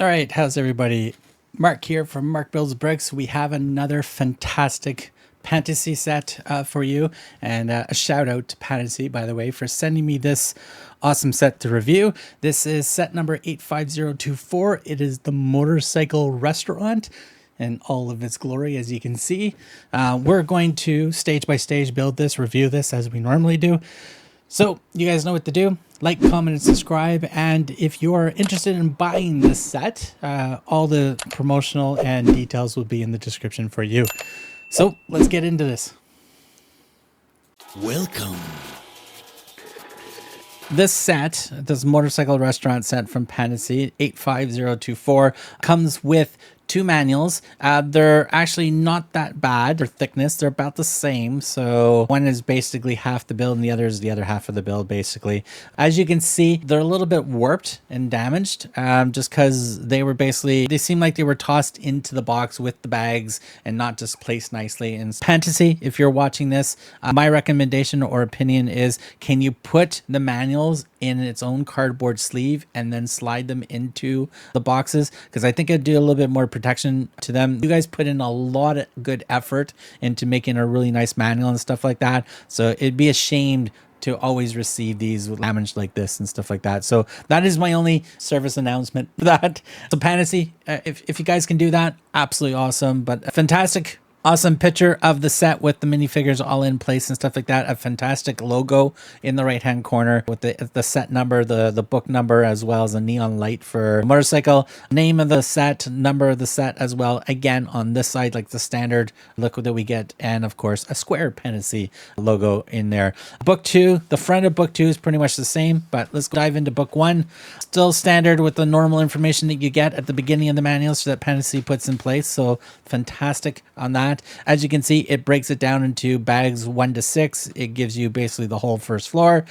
All right, how's everybody? Mark here from Mark Builds Bricks. We have another fantastic Pantasy set for you, and a shout out to Pantasy, by the way, for sending me this awesome set to review. This is set number 85024. It is the motorcycle restaurant in all of its glory, as you can see. We're going to stage by stage build this, review this as we normally do. So you guys know what to do. Like, comment, and subscribe. And if you're interested in buying this set, all the promotional and details will be in the description for you. So let's get into this. Welcome. This set, this motorcycle restaurant set from Pantasy 85024, comes with two manuals. They're actually not that bad for thickness. They're about the same. So one is basically half the build and the other is the other half of the build, basically. As you can see, they're a little bit warped and damaged, just because they seem like they were tossed into the box with the bags and not just placed nicely. In Pantasy, if you're watching this, my recommendation or opinion is, can you put the manuals in its own cardboard sleeve and then slide them into the boxes? Because I think it'd do a little bit more protection to them. You guys put in a lot of good effort into making a really nice manual and stuff like that, so it'd be a shame to always receive these damaged like this and stuff like that. So that is my only service announcement for that. So Pantasy, if you guys can do that, absolutely awesome. But a fantastic, awesome picture of the set with the minifigures all in place and stuff like that. A fantastic logo in the right hand corner with the set number, the book number, as well as a neon light for motorcycle. Name of the set, number of the set as well. Again, on this side, like the standard look that we get. And of course, a square Pantasy logo in there. Book 2, the front of book 2 is pretty much the same, but let's dive into book 1. Still standard with the normal information that you get at the beginning of the manual, so that Pantasy puts in place. So fantastic on that. As you can see, it breaks it down into bags 1 to 6. It gives you basically the whole first floor.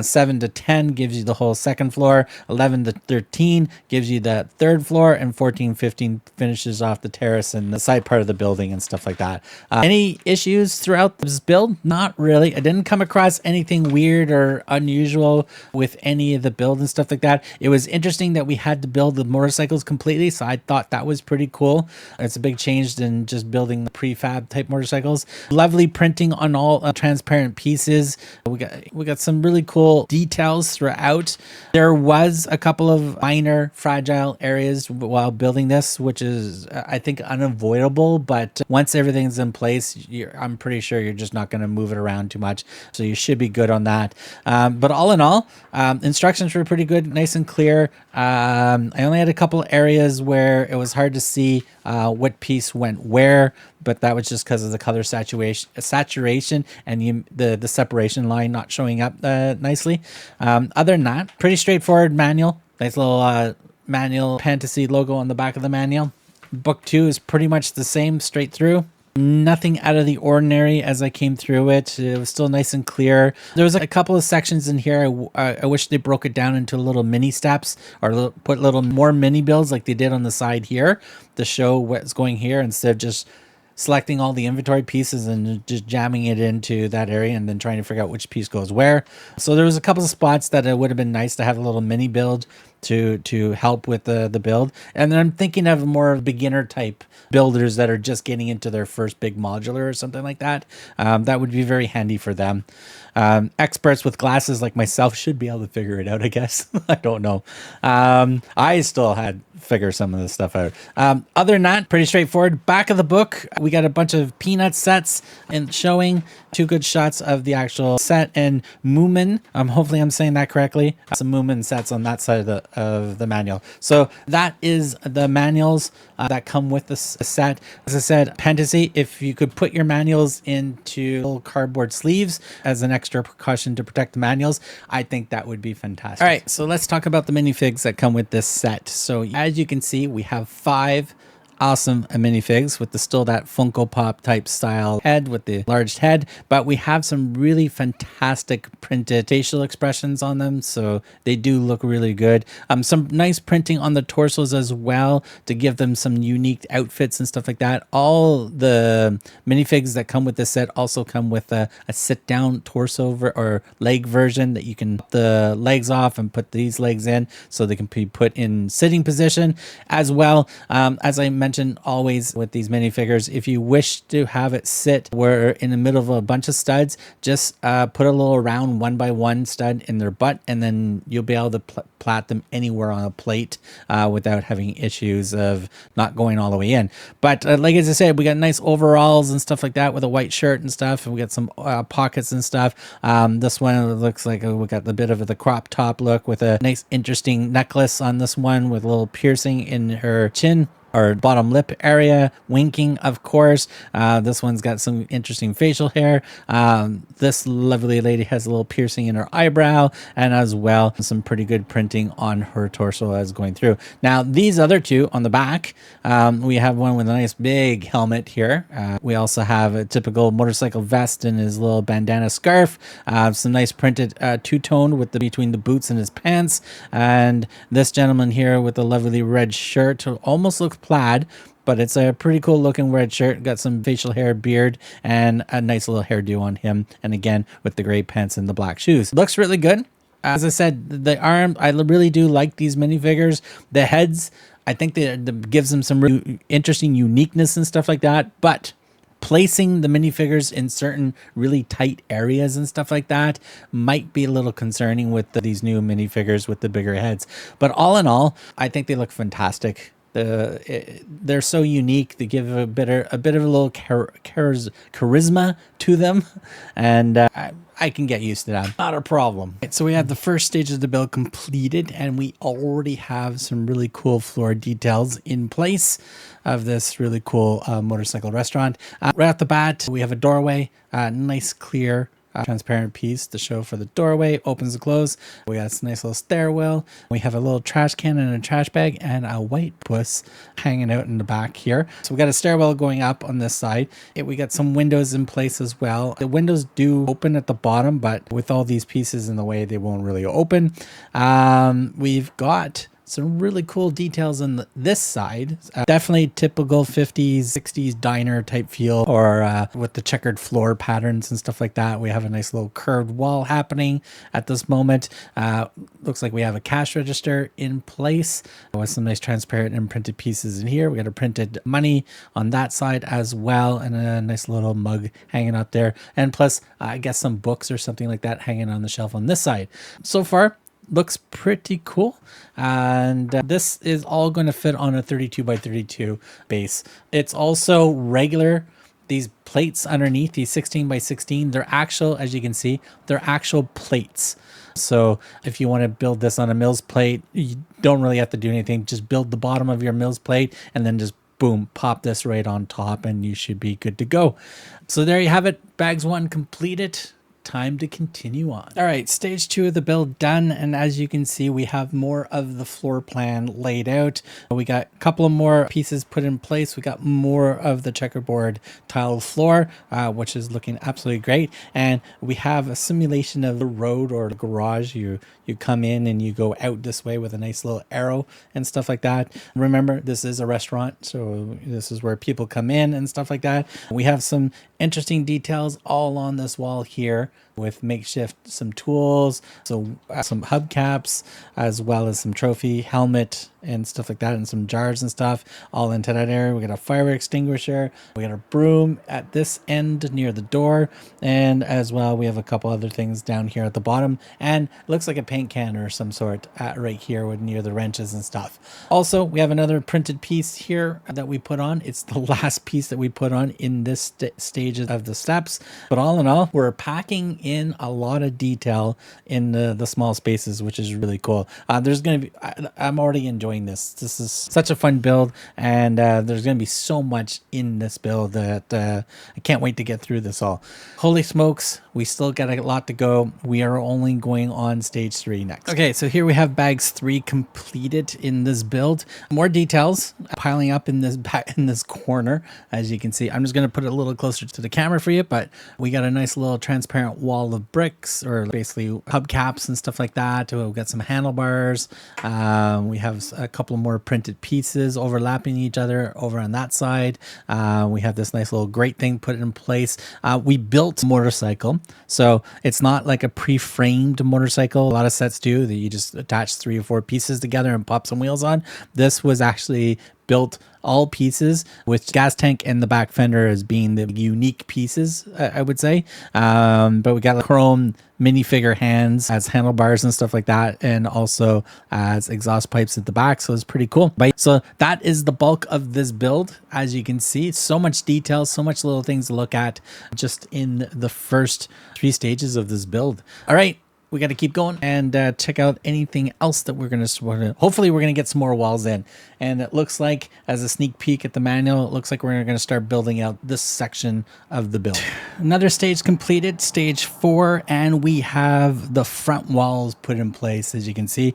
7 to 10 gives you the whole second floor. 11 to 13 gives you the third floor, and 14, 15 finishes off the terrace and the side part of the building and stuff like that. Any issues throughout this build? Not really. I didn't come across anything weird or unusual with any of the build and stuff like that. It was interesting that we had to build the motorcycles completely, so I thought that was pretty cool. It's a big change than just building the prefab type motorcycles. Lovely printing on all transparent pieces. We got some really cool details throughout. There was a couple of minor fragile areas while building this, which is I think unavoidable, but once everything's in place, I'm pretty sure you're just not going to move it around too much, so you should be good on that. But all in all, instructions were pretty good, nice and clear. I only had a couple areas where it was hard to see what piece went where, but that was just because of the color saturation and the separation line not showing up nicely. Other than that, pretty straightforward manual. Nice little manual Pantasy logo on the back of the manual. Book 2 is pretty much the same straight through. Nothing out of the ordinary as I came through it. It was still nice and clear. There was a couple of sections in here I wish they broke it down into little mini steps, or put little more mini builds like they did on the side here to show what's going here, instead of just selecting all the inventory pieces and just jamming it into that area and then trying to figure out which piece goes where. So there was a couple of spots that it would have been nice to have a little mini build to help with the build. And then I'm thinking of more beginner type builders that are just getting into their first big modular or something like that. That would be very handy for them. Experts with glasses like myself should be able to figure it out, I guess. I don't know. I still had to figure some of this stuff out. Other than that, pretty straightforward. Back of the book, we got a bunch of peanut sets and showing 2 good shots of the actual set and Moomin. Hopefully I'm saying that correctly. Some Moomin sets on that side of the manual. So that is the manuals that come with this set. As I said, Pantasy, if you could put your manuals into little cardboard sleeves as an extra precaution to protect the manuals, I think that would be fantastic. All right, so let's talk about the minifigs that come with this set. So as you can see, we have 5 awesome minifigs with the still that Funko Pop type style head with the large head, but we have some really fantastic printed facial expressions on them, so they do look really good. Some nice printing on the torsos as well to give them some unique outfits and stuff like that. All the minifigs that come with this set also come with a sit down torso or leg version that you can put the legs off and put these legs in so they can be put in sitting position as well. As I mentioned always with these minifigures, if you wish to have it sit where in the middle of a bunch of studs, just put a little round 1x1 stud in their butt, and then you'll be able to plait them anywhere on a plate without having issues of not going all the way in. But like as I said, we got nice overalls and stuff like that with a white shirt and stuff, and we got some pockets and stuff. This one looks like we got the bit of the crop top look with a nice interesting necklace on this one with a little piercing in her chin or bottom lip area, winking, of course. This one's got some interesting facial hair. This lovely lady has a little piercing in her eyebrow, and as well some pretty good printing on her torso as going through. Now these other two on the back, we have one with a nice big helmet here. We also have a typical motorcycle vest and his little bandana scarf. Some nice printed two-tone with between the boots and his pants, and this gentleman here with the lovely red shirt almost looks plaid, but it's a pretty cool looking red shirt. Got some facial hair, beard, and a nice little hairdo on him, and again with the gray pants and the black shoes. Looks really good. As I said, the arm, I really do like these minifigures. The heads, I think that gives them some really interesting uniqueness and stuff like that, but placing the minifigures in certain really tight areas and stuff like that might be a little concerning with these new minifigures with the bigger heads. But all in all, I think they look fantastic. They're so unique. They give a bit of a little charisma to them, and I can get used to that. Not a problem. So we have the first stage of the build completed, and we already have some really cool floor details in place of this really cool motorcycle restaurant. Right off the bat, we have a doorway, nice clear transparent piece to show for the doorway, opens and close. We got this nice little stairwell. We have a little trash can and a trash bag and a white puss hanging out in the back here. So we got a stairwell going up on this side. We got some windows in place as well. The windows do open at the bottom, but with all these pieces in the way, they won't really open. We've got some really cool details on this side. Definitely typical 50s, 60s diner type feel, or with the checkered floor patterns and stuff like that. We have a nice little curved wall happening at this moment. Looks like we have a cash register in place with some nice transparent and printed pieces in here. We got a printed money on that side as well, and a nice little mug hanging out there. And plus, I guess some books or something like that hanging on the shelf on this side. So far, looks pretty cool, and this is all going to fit on a 32 by 32 base. It's also regular. These plates underneath, these 16 by 16, they're actual, as you can see, they're actual plates. So if you want to build this on a Mills plate, you don't really have to do anything. Just build the bottom of your Mills plate and then just boom, pop this right on top and you should be good to go. So there you have it. Bags 1 completed. Time to continue on. All right, stage 2 of the build done, and as you can see, we have more of the floor plan laid out. We got a couple of more pieces put in place. We got more of the checkerboard tiled floor, which is looking absolutely great. And we have a simulation of the road or the garage. You come in and you go out this way with a nice little arrow and stuff like that. Remember, this is a restaurant, so this is where people come in and stuff like that. We have some interesting details all on this wall here with makeshift some tools, so some hubcaps, as well as some trophy helmet and stuff like that, and some jars and stuff all into that area. We got a fire extinguisher, we got a broom at this end near the door, and as well we have a couple other things down here at the bottom, and it looks like a paint can or some sort right here with near the wrenches and stuff. Also, we have another printed piece here that we put on. It's the last piece that we put on in this stage of the steps, but all in all, we're packing in a lot of detail in the small spaces, which is really cool. There's gonna be, I'm already enjoying this. This is such a fun build, and there's gonna be so much in this build that I can't wait to get through this all. Holy smokes, We still got a lot to go. We are only going on stage 3 next. Okay, so here we have bags 3 completed in this build. More details piling up in this corner, as you can see. I'm just going to put it a little closer to the camera for you, but we got a nice little transparent wall of bricks, or basically hubcaps and stuff like that. We've got some handlebars. We have a couple more printed pieces overlapping each other over on that side. We have this nice little grate thing put in place. We built a motorcycle, so it's not like a pre-framed motorcycle. A lot of sets do that. You just attach 3 or 4 pieces together and pop some wheels on. This was actually built all pieces, with gas tank and the back fender as being the unique pieces, I would say. But we got like chrome minifigure hands as handlebars and stuff like that, and also as exhaust pipes at the back, so it's pretty cool. So that is the bulk of this build. As you can see, so much detail, so much little things to look at just in the first 3 stages of this build. All right, we got to keep going and check out anything else that we're going to, hopefully we're going to get some more walls in. And it looks like, as a sneak peek at the manual, it looks like we're going to start building out this section of the build. Another stage completed, stage 4, and we have the front walls put in place. As you can see,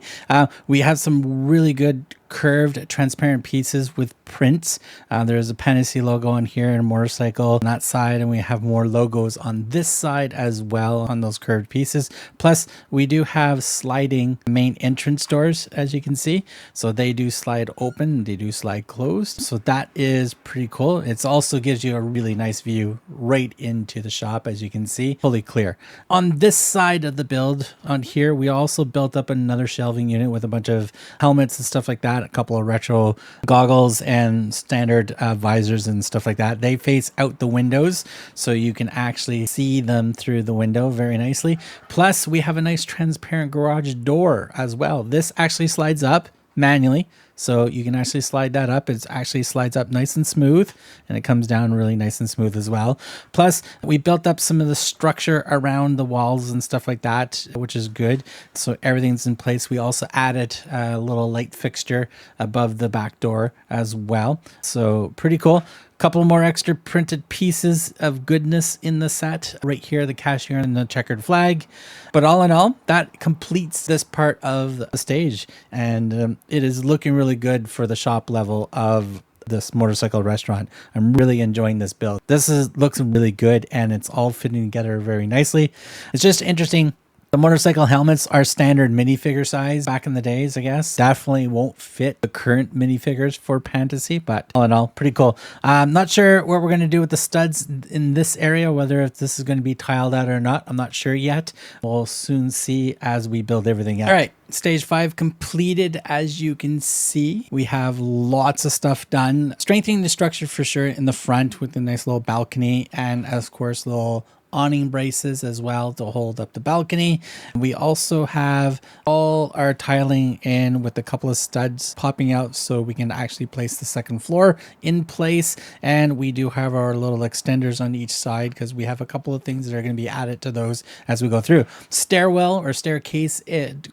we have some really good curved transparent pieces with prints. There's a Pantasy logo on here and a motorcycle on that side, and we have more logos on this side as well on those curved pieces. Plus we do have sliding main entrance doors, as you can see, so they do slide open, they do slide closed, so that is pretty cool. It also gives you a really nice view right into the shop, as you can see, fully clear. On this side of the build on here, we also built up another shelving unit with a bunch of helmets and stuff like that, a couple of retro goggles and standard visors and stuff like that. They face out the windows, so you can actually see them through the window very nicely. Plus we have a nice transparent garage door as well. This actually slides up manually, so you can actually slide that up. It actually slides up nice and smooth, and it comes down really nice and smooth as well. Plus we built up some of the structure around the walls and stuff like that, which is good, so everything's in place. We also added a little light fixture above the back door as well, so pretty cool. Couple more extra printed pieces of goodness in the set right here, the cashier and the checkered flag. But all in all, that completes this part of the stage, and it is looking really good for the shop level of this motorcycle restaurant. I'm really enjoying this build. Looks really good, and it's all fitting together very nicely. It's just interesting. The motorcycle helmets are standard minifigure size back in the days, I guess. Definitely won't fit the current minifigures for Pantasy, but all in all, pretty cool. I'm not sure what we're going to do with the studs in this area, whether if this is going to be tiled out or not. I'm not sure yet. We'll soon see as we build everything out. All right, stage 5 completed. As you can see, we have lots of stuff done. Strengthening the structure for sure in the front with a nice little balcony, and of course little awning braces as well to hold up the balcony. We also have all our tiling in with a couple of studs popping out so we can actually place the second floor in place. And we do have our little extenders on each side because we have a couple of things that are going to be added to those as we go through. Stairwell or staircase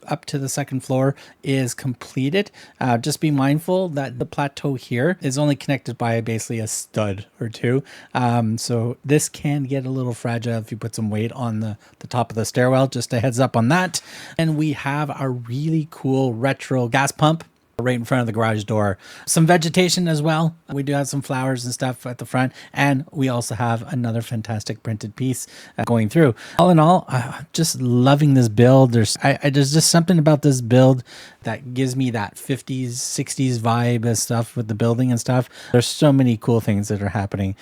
up to the second floor is completed. Just be mindful that the plateau here is only connected by basically a stud or two. So this can get a little fragile if you put some weight on the top of the stairwell. Just a heads up on that. And we have a really cool retro gas pump right in front of the garage door. Some vegetation as well. We do have some flowers and stuff at the front, and we also have another fantastic printed piece going through. All in all, just loving this build. There's just something about this build that gives me that 50s 60s vibe and stuff with the building and stuff. There's so many cool things that are happening.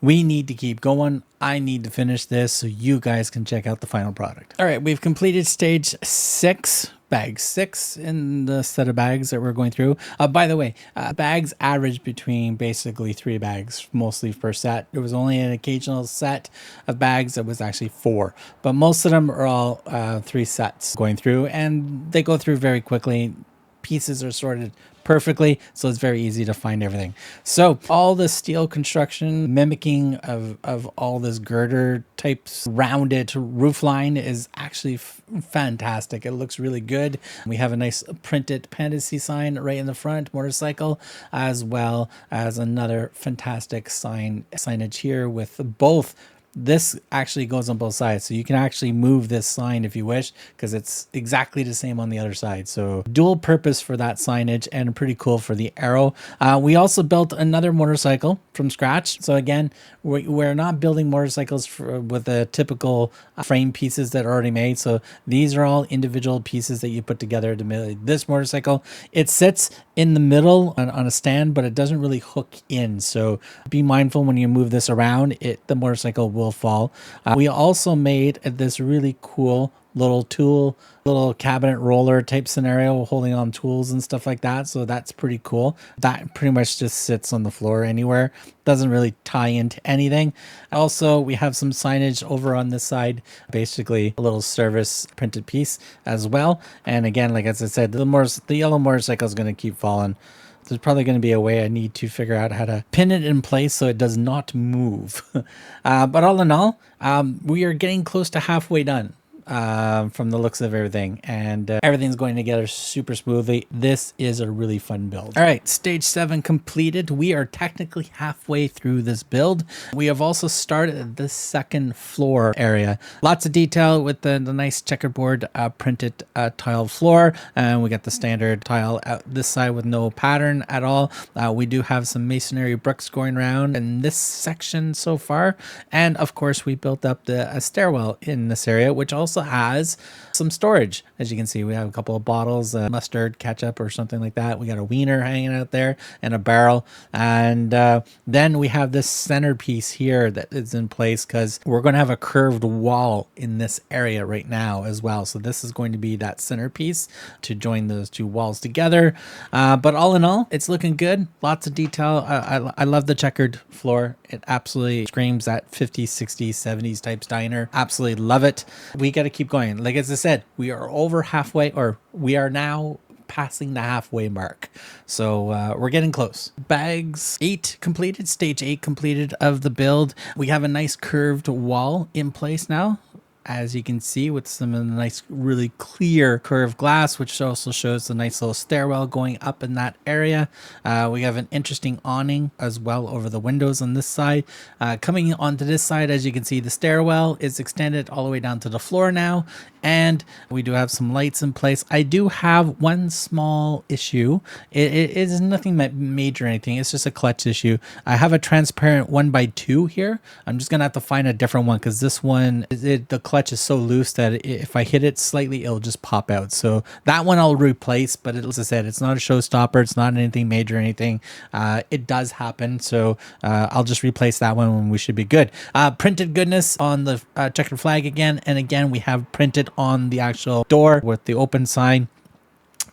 We need to keep going. I need to finish this so you guys can check out the final product. All right, we've completed stage 6, bag 6 in the set of bags that we're going through. By the way, bags average between basically 3 bags, mostly per set. There was only an occasional set of bags that was actually 4, but most of them are all 3 sets going through, and they go through very quickly. Pieces are sorted perfectly, so it's very easy to find everything. So all the steel construction mimicking of all this girder types rounded roof line is actually fantastic. It looks really good. We have a nice printed Pantasy sign right in the front, motorcycle, as well as another fantastic signage here with both this actually goes on both sides. So you can actually move this sign if you wish, because it's exactly the same on the other side. So dual purpose for that signage, and pretty cool for the arrow. We also built another motorcycle from scratch. So again, we're not building motorcycles with the typical frame pieces that are already made. So these are all individual pieces that you put together to make this motorcycle. It sits in the middle on a stand, but it doesn't really hook in. So be mindful when you move this around, the motorcycle will fall. We also made this really cool little cabinet roller type scenario, holding on tools and stuff like that. So that's pretty cool. That pretty much just sits on the floor anywhere. Doesn't really tie into anything. Also, we have some signage over on this side, basically a little service printed piece as well. And again, like as I said, the yellow motorcycle is going to keep falling. There's probably going to be a way I need to figure out how to pin it in place so it does not move. But all in all, we are getting close to halfway done. From the looks of everything, and everything's going together super smoothly. This is a really fun build. All right, stage 7 completed. We are technically halfway through this build. We have also started the second floor area. Lots of detail with the nice checkerboard printed tile floor, and we got the standard tile out this side with no pattern at all. We do have some masonry bricks going around in this section so far, and of course we built up a stairwell in this area, which also has some storage. As you can see, we have a couple of bottles of mustard, ketchup, or something like that. We got a wiener hanging out there and a barrel. And then we have this centerpiece here that is in place because we're going to have a curved wall in this area right now as well. So this is going to be that centerpiece to join those two walls together. But all in all, it's looking good. Lots of detail. I love the checkered floor. It absolutely screams that 50s, 60s, 70s types diner. Absolutely love it. We got to keep going. Like as I said, we are over halfway, or we are now passing the halfway mark. So we're getting close. Bags 8 completed, stage 8 completed of the build. We have a nice curved wall in place now, as you can see, with some of the nice, really clear curved glass, which also shows the nice little stairwell going up in that area. We have an interesting awning as well over the windows on this side. Coming onto this side, as you can see, the stairwell is extended all the way down to the floor now, and we do have some lights in place. I do have one small issue. It is nothing major or anything. It's just a clutch issue. I have a transparent 1x2 here. I'm just gonna have to find a different one because this one, the clutch is so loose that if I hit it slightly, it'll just pop out. So that one I'll replace, but as I said, it's not a showstopper. It's not anything major or anything. It does happen. So I'll just replace that one when we should be good. Printed goodness on the checkered flag again. And again, we have printed on the actual door with the open sign.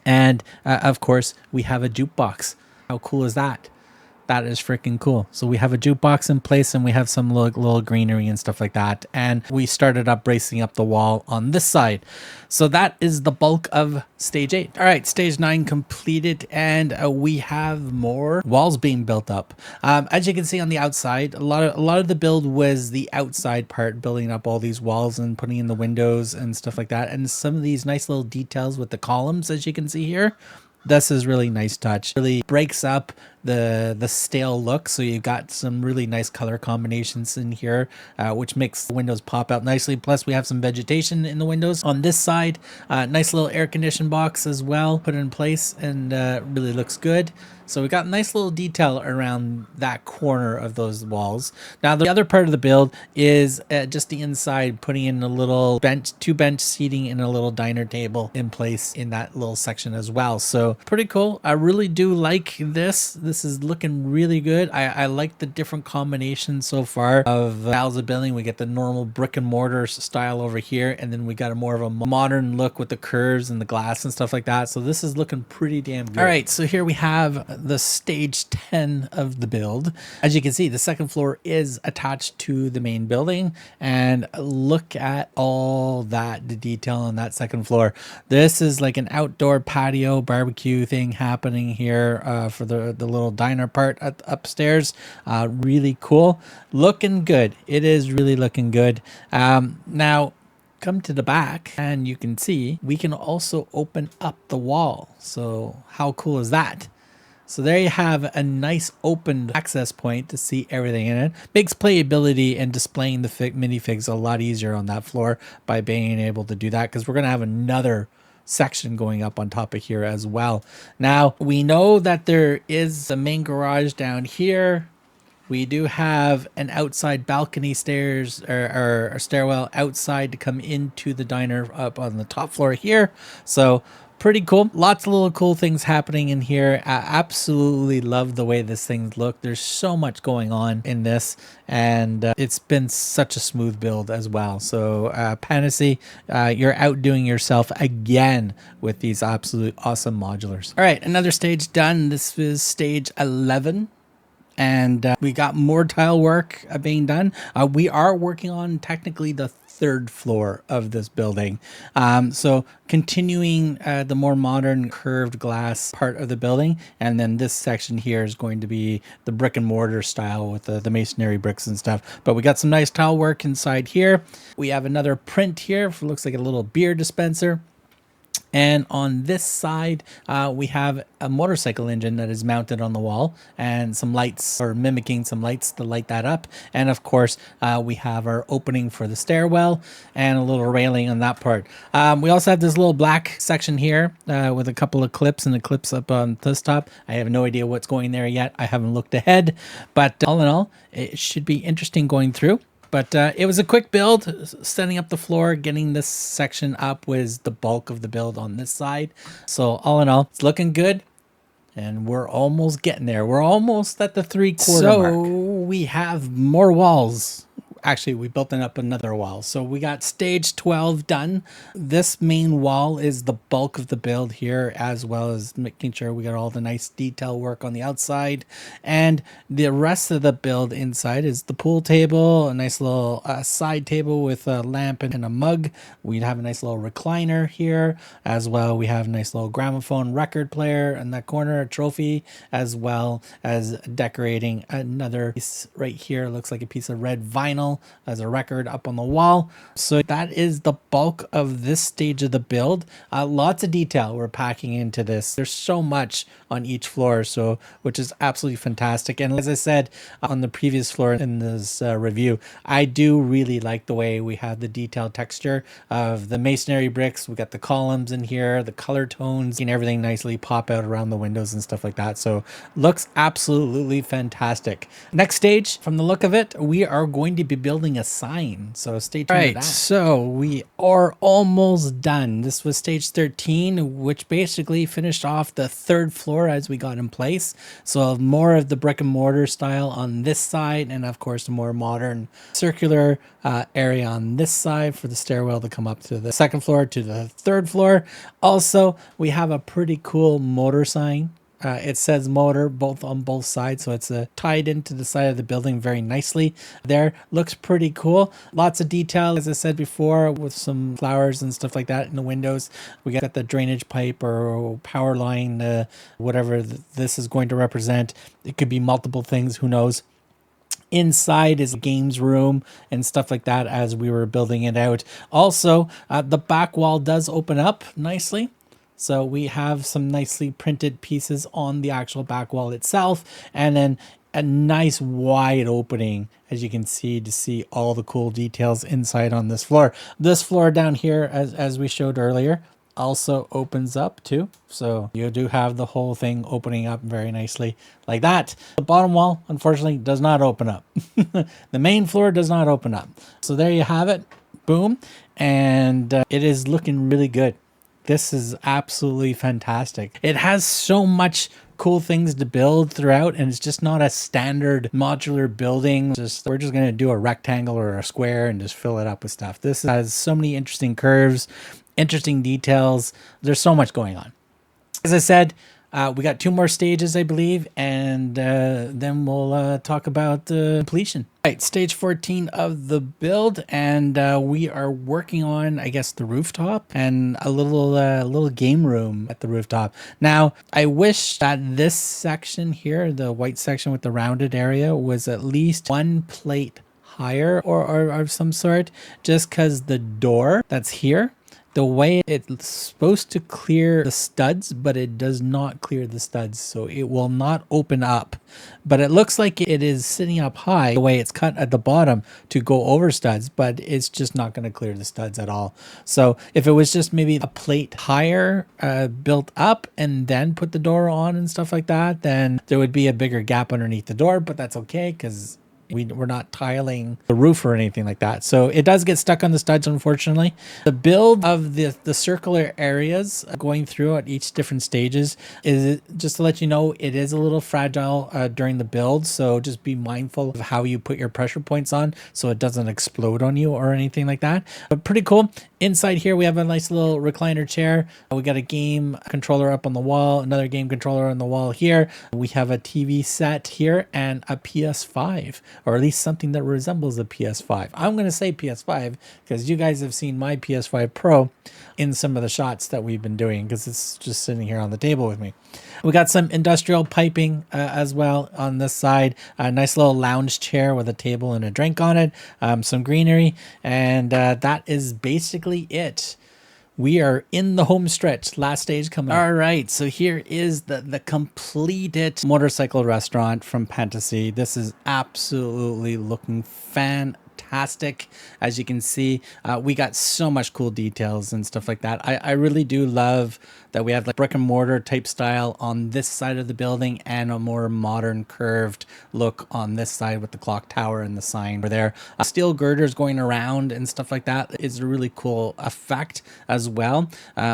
And of course, we have a jukebox. How cool is that? That is freaking cool. So we have a jukebox in place, and we have some little greenery and stuff like that. And we started up bracing up the wall on this side. So that is the bulk of stage 8. All right, stage 9 completed, and we have more walls being built up. As you can see on the outside, a lot of the build was the outside part, building up all these walls and putting in the windows and stuff like that. And some of these nice little details with the columns, as you can see here. This is really nice touch. Really breaks up the stale look. So you've got some really nice color combinations in here, which makes the windows pop out nicely. Plus we have some vegetation in the windows on this side. Nice little air condition box as well, put in place, and really looks good. So we got a nice little detail around that corner of those walls. Now the other part of the build is just the inside, putting in a little bench, 2 bench seating and a little diner table in place in that little section as well. So pretty cool. I really do like this. This is looking really good. I like the different combinations so far of styles of building. We get the normal brick and mortar style over here, and then we got a more of a modern look with the curves and the glass and stuff like that. So this is looking pretty damn good. All right, so here we have the stage 10 of the build. As you can see, the second floor is attached to the main building, and look at all that, the detail on that second floor. This is like an outdoor patio barbecue thing happening here for the little diner part upstairs. Really cool, looking good. It is really looking good. Now come to the back, and you can see we can also open up the wall. So how cool is that? So there you have a nice open access point to see everything in it. Makes playability and displaying the minifigs a lot easier on that floor by being able to do that, because we're going to have another section going up on top of here as well. Now, we know that there is a main garage down here. We do have an outside balcony stairs or a stairwell outside to come into the diner up on the top floor here. So pretty cool. Lots of little cool things happening in here. I absolutely love the way this thing looks. There's so much going on in this, and it's been such a smooth build as well. So Pantasy, you're outdoing yourself again with these absolute awesome modulars. All right, another stage done. This is stage 11. And we got more tile work being done. We are working on technically the third floor of this building. So continuing the more modern curved glass part of the building. And then this section here is going to be the brick and mortar style with the masonry bricks and stuff. But we got some nice tile work inside here. We have another print here. Looks like a little beer dispenser. And on this side, we have a motorcycle engine that is mounted on the wall and some lights, or mimicking some lights to light that up. And of course, we have our opening for the stairwell and a little railing on that part. We also have this little black section here with a couple of clips and the clips up on this top. I have no idea what's going there yet. I haven't looked ahead, but all in all, it should be interesting going through. But it was a quick build, setting up the floor, getting this section up was the bulk of the build on this side. So all in all, it's looking good. And we're almost getting there. We're almost at the 3/4 mark. So we have more walls. Actually, we built up another wall. So we got stage 12 done. This main wall is the bulk of the build here, as well as making sure we got all the nice detail work on the outside. And the rest of the build inside is the pool table, a nice little side table with a lamp and a mug. We'd have a nice little recliner here as well. We have a nice little gramophone record player in that corner, a trophy, as well as decorating another piece right here. Looks like a piece of red vinyl as a record up on the wall. So that is the bulk of this stage of the build. Lots of detail we're packing into this. There's so much on each floor, so which is absolutely fantastic. And as I said on the previous floor in this review, I do really like the way we have the detailed texture of the masonry bricks. We got the columns in here, the color tones, and everything nicely pop out around the windows and stuff like that. So looks absolutely fantastic. Next stage, from the look of it, we are going to be building a sign, so stay tuned to that. So we are almost done. This was stage 13, which basically finished off the third floor as we got in place. So more of the brick and mortar style on this side, and of course the more modern circular area on this side for the stairwell to come up to the second floor to the third floor. Also, we have a pretty cool motor sign. It says motor on both sides, so it's tied into the side of the building very nicely. There, looks pretty cool. Lots of detail, as I said before, with some flowers and stuff like that in the windows. We got the drainage pipe or power line, whatever this is going to represent. It could be multiple things, who knows. Inside is a games room and stuff like that as we were building it out. Also, the back wall does open up nicely. So we have some nicely printed pieces on the actual back wall itself, and then a nice wide opening, as you can see, to see all the cool details inside on this floor. This floor down here, as we showed earlier, also opens up too. So you do have the whole thing opening up very nicely like that. The bottom wall, unfortunately, does not open up. The main floor does not open up. So there you have it. Boom. And it is looking really good. This is absolutely fantastic. It has so much cool things to build throughout, and it's just not a standard modular building. We're just going to do a rectangle or a square and just fill it up with stuff. This has so many interesting curves, interesting details. There's so much going on. As I said, we got 2 more stages, I believe, and then we'll talk about completion. Right, stage 14 of the build, and we are working on, I guess, the rooftop and a little game room at the rooftop. Now, I wish that this section here, the white section with the rounded area, was at least 1 plate higher or of some sort, just because the door that's here the way it's supposed to clear the studs, but it does not clear the studs, so it will not open up. But it looks like it is sitting up high the way it's cut at the bottom to go over studs, but it's just not going to clear the studs at all. So if it was just maybe a plate higher built up and then put the door on and stuff like that, then there would be a bigger gap underneath the door, but that's okay because we're not tiling the roof or anything like that. So it does get stuck on the studs, unfortunately. The build of the circular areas going through at each different stages is, just to let you know, it is a little fragile during the build. So just be mindful of how you put your pressure points on so it doesn't explode on you or anything like that. But pretty cool. Inside here, we have a nice little recliner chair. We got a game controller up on the wall, another game controller on the wall here. We have a TV set here and a PS5, or at least something that resembles a PS5. I'm going to say PS5 because you guys have seen my PS5 Pro in some of the shots that we've been doing because it's just sitting here on the table with me. We got some industrial piping as well on this side. A nice little lounge chair with a table and a drink on it. Some greenery. And that is basically it. We are in the home stretch. Last stage coming up. All right, so here is the completed motorcycle restaurant from Pantasy. This is absolutely looking fantastic. As you can see, we got so much cool details and stuff like that. I really do love that we have like brick and mortar type style on this side of the building and a more modern curved look on this side with the clock tower and the sign over there. Steel girders going around and stuff like that is a really cool effect as well.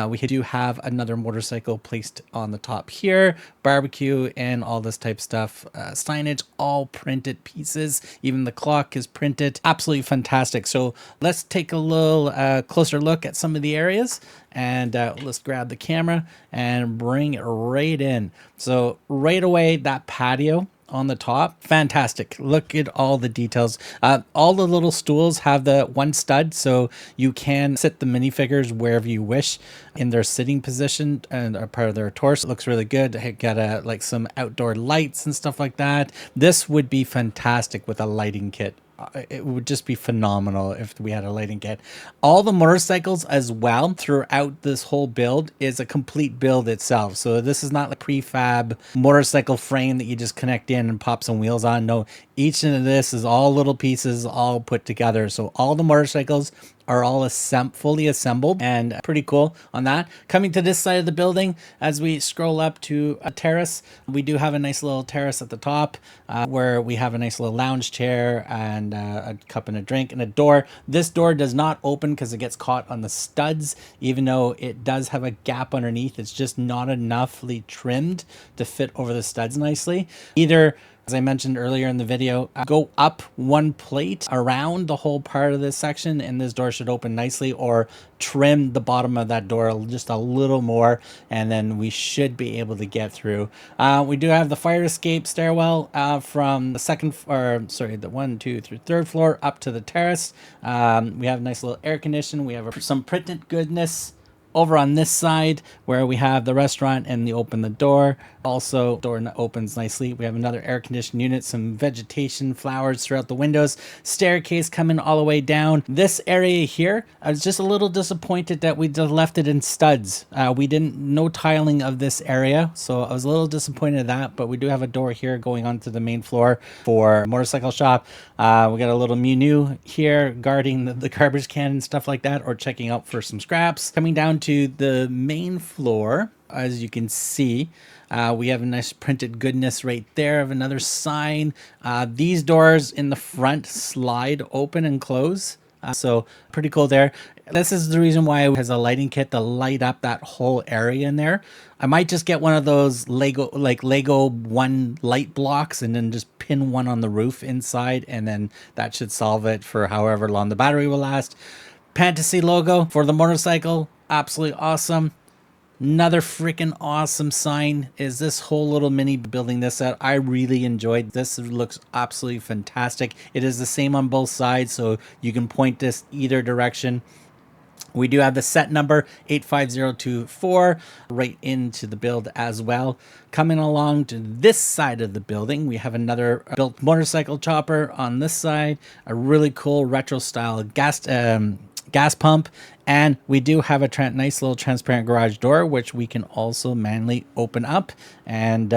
We do have another motorcycle placed on the top here, barbecue and all this type stuff. Signage, all printed pieces. Even the clock is printed. Absolutely fantastic. So let's take a little closer look at some of the areas. And let's grab the camera and bring it right in. So right away, that patio on the top, fantastic. Look at all the details. All the little stools have the one stud, so you can sit the minifigures wherever you wish in their sitting position and are part of their torso. It looks really good. Got like some outdoor lights and stuff like that. This would be fantastic with a lighting kit. It would just be phenomenal if we had a lighting kit. All the motorcycles as well throughout this whole build is a complete build itself. So this is not like prefab motorcycle frame that you just connect in and pop some wheels on. No, each of this is all little pieces all put together. So all the motorcycles are all fully assembled, and pretty cool on that. Coming to this side of the building, as we scroll up to a terrace, we do have a nice little terrace at the top where we have a nice little lounge chair and a cup and a drink and a door. This door does not open because it gets caught on the studs, even though it does have a gap underneath. It's just not enoughly trimmed to fit over the studs nicely. Either, as I mentioned earlier in the video, go up one plate around the whole part of this section and this door should open nicely, or trim the bottom of that door just a little more and then we should be able to get through. We do have the fire escape stairwell from the third floor up to the terrace. We have a nice little air conditioning. We have some printed goodness over on this side where we have the restaurant and you open the door. Also, door opens nicely. We have another air conditioned unit, some vegetation, flowers throughout the windows, staircase coming all the way down. This area here, I was just a little disappointed that we just left it in studs. No tiling of this area, so I was a little disappointed at that, but we do have a door here going onto the main floor for motorcycle shop. We got a little menu here guarding the garbage can and stuff like that, or checking out for some scraps. Coming down to the main floor, as you can see, we have a nice printed goodness right there of another sign. These doors in the front slide open and close. So pretty cool there. This is the reason why it has a lighting kit to light up that whole area in there. I might just get one of those Lego one light blocks and then just pin one on the roof inside, and then that should solve it for however long the battery will last. Pantasy logo for the motorcycle, absolutely awesome. Another freaking awesome sign is this whole little mini building this set. I really enjoyed this. It looks absolutely fantastic. It is the same on both sides, so you can point this either direction. We do have the set number 85024 right into the build as well. Coming along to this side of the building, we have another built motorcycle chopper on this side. A really cool retro style gas gas pump, and we do have a nice little transparent garage door, which we can also manually open up. And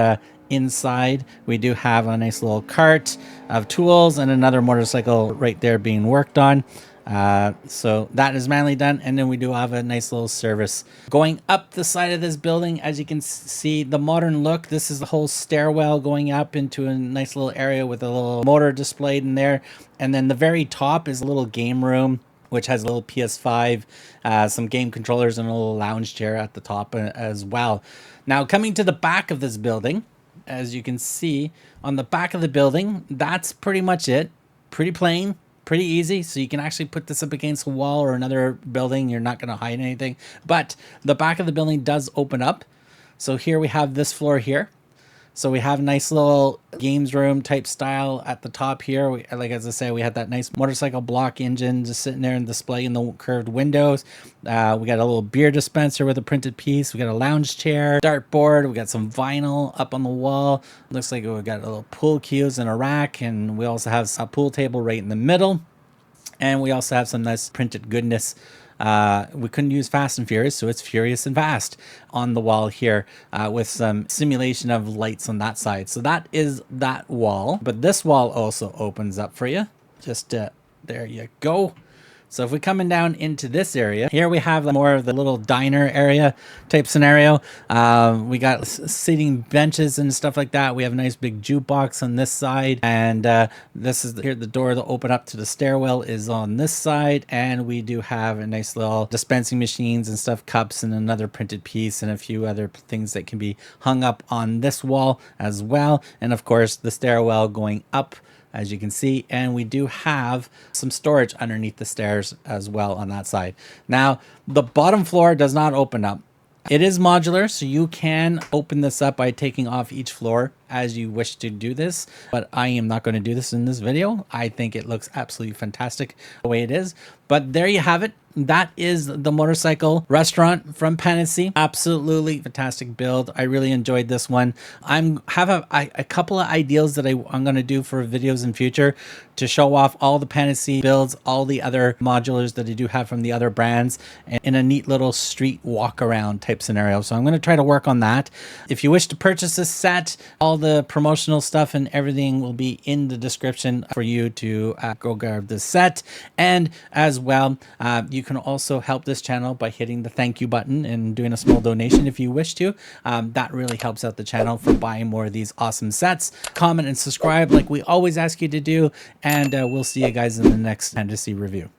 inside we do have a nice little cart of tools and another motorcycle right there being worked on. So that is manually done, and then we do have a nice little service going up the side of this building. As you can see, the modern look, this is the whole stairwell going up into a nice little area with a little motor displayed in there, and then the very top is a little game room which has a little PS5, some game controllers, and a little lounge chair at the top as well. Now coming to the back of this building, as you can see on the back of the building, that's pretty much it. Pretty plain, pretty easy. So you can actually put this up against a wall or another building. You're not going to hide anything, but the back of the building does open up. So here we have this floor here. So we have a nice little games room type style at the top here. Like as I say, we had that nice motorcycle block engine just sitting there and displaying the curved windows. We got a little beer dispenser with a printed piece. We got a lounge chair, dartboard. We got some vinyl up on the wall. Looks like we got a little pool cues and a rack, and we also have a pool table right in the middle. And we also have some nice printed goodness. We couldn't use Fast and Furious, so it's Furious and Fast on the wall here, with some simulation of lights on that side. So that is that wall, but this wall also opens up for you. Just there you go. So if we're coming down into this area, here we have more of the little diner area type scenario. We got seating benches and stuff like that. We have a nice big jukebox on this side. And this is here, the door that open up to the stairwell is on this side. And we do have a nice little dispensing machines and stuff, cups and another printed piece and a few other things that can be hung up on this wall as well. And of course, the stairwell going up, as you can see, and we do have some storage underneath the stairs as well on that side. Now, the bottom floor does not open up. It is modular, so you can open this up by taking off each floor as you wish to do this, but I am not going to do this in this video. I think it looks absolutely fantastic the way it is. But there you have it. That is the motorcycle restaurant from Pantasy. Absolutely fantastic build. I really enjoyed this one. I have a couple of ideas that I'm going to do for videos in future to show off all the Pantasy builds, all the other modulars that I do have from the other brands, in a neat little street walk around type scenario. So I'm going to try to work on that. If you wish to purchase this set, all the promotional stuff and everything will be in the description for you to go grab this set. And as well, you can also help this channel by hitting the thank you button and doing a small donation if you wish to. That really helps out the channel for buying more of these awesome sets. Comment and subscribe like we always ask you to do, and we'll see you guys in the next Pantasy review.